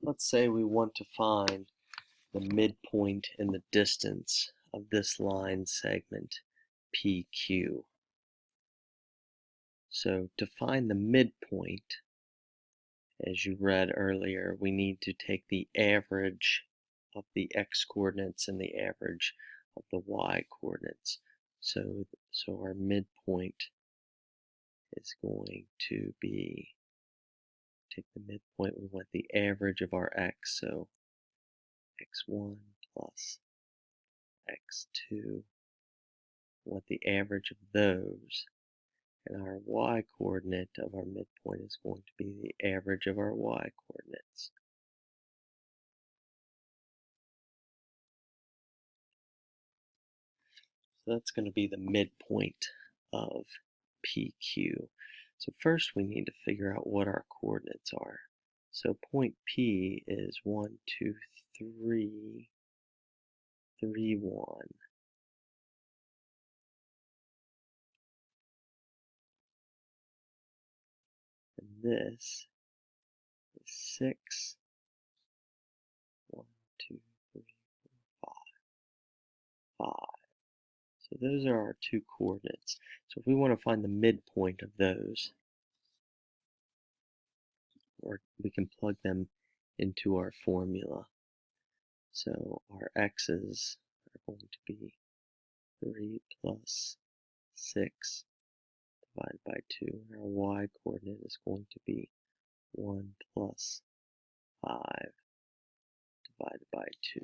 Let's say we want to find the midpoint in the distance of this line segment PQ. So to find the midpoint, as you read earlier, we need to take the average of the x coordinates and the average of the y coordinates. So our midpoint is going to be, take the midpoint, we want the average of our x, so x1 plus x2, we want the average of those, and our y coordinate of our midpoint is going to be the average of our y coordinates. So that's going to be the midpoint of PQ. So first we need to figure out what our coordinates are. So point P is 1, 2, 3, 3, 1. And this is 6, 1, 2, 3, 4, 5, 5. So those are our two coordinates. So if we want to find the midpoint of those, or we can plug them into our formula. So our x's are going to be 3 plus 6 divided by 2, and our y coordinate is going to be 1 plus 5 divided by 2.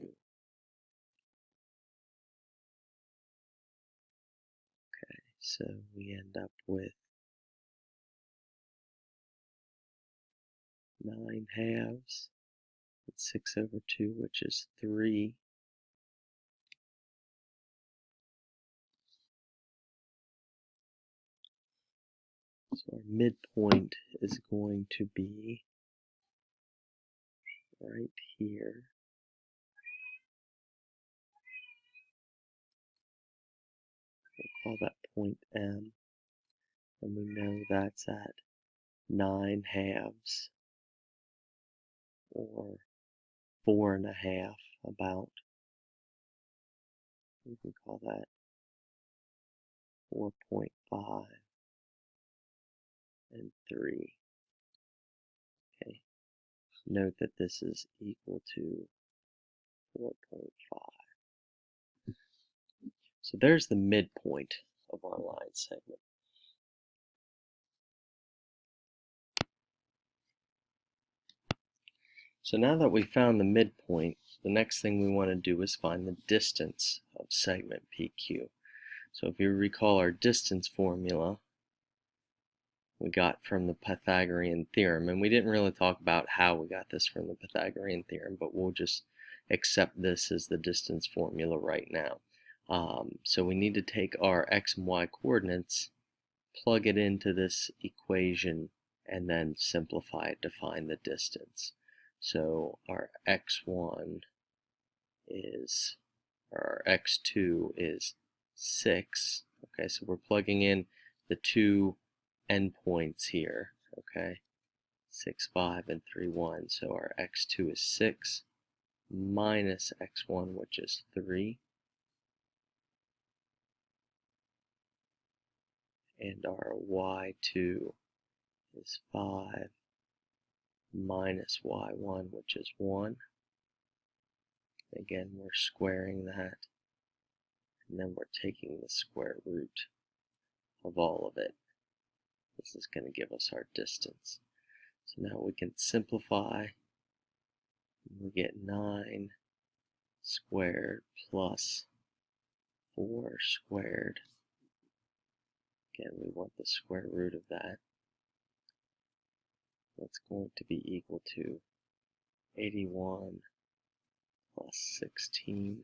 Okay, so we end up with 9 halves, that's 6 over 2, which is 3. So our midpoint is going to be right here. We'll call that point M, and we know that's at 9 halves, or 4 1/2 about. We can call that 4.5 and 3. Okay. Note that this is equal to 4.5. So there's the midpoint of our line segment. So now that we found the midpoint, the next thing we want to do is find the distance of segment PQ. So if you recall our distance formula, we got from the Pythagorean theorem, and we didn't really talk about how we got this from the Pythagorean theorem, but we'll just accept this as the distance formula right now. So we need to take our x and y coordinates, plug it into this equation, and then simplify it to find the distance. So our x1 is, or our x2 is 6. Okay, so we're plugging in the two endpoints here. Okay, 6, 5, and 3, 1. So our x2 is 6 minus x1, which is 3. And our y2 is 5 minus y1, which is 1. Again, we're squaring that, and then we're taking the square root of all of it. This is going to give us our distance. So now we can simplify. We get 9 squared plus 4 squared. Again, we want the square root of that. That's going to be equal to 81 plus 16.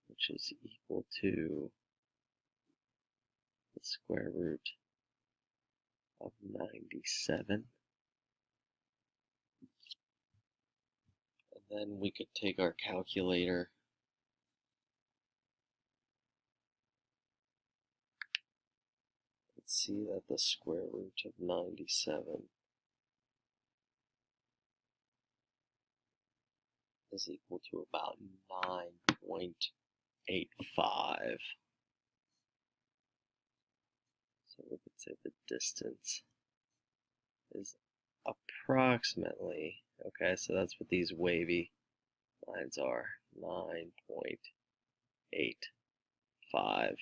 Which is equal to the square root of 97. And then we could take our calculator and see that the square root of 97 is equal to about 9.85. So we could say the distance is approximately, okay, so that's what these wavy lines are, 9.85,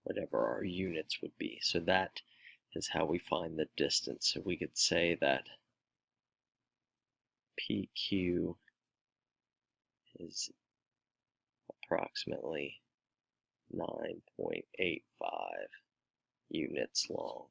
whatever our units would be. So that is how we find the distance. So we could say that PQ is approximately 9.85 units long.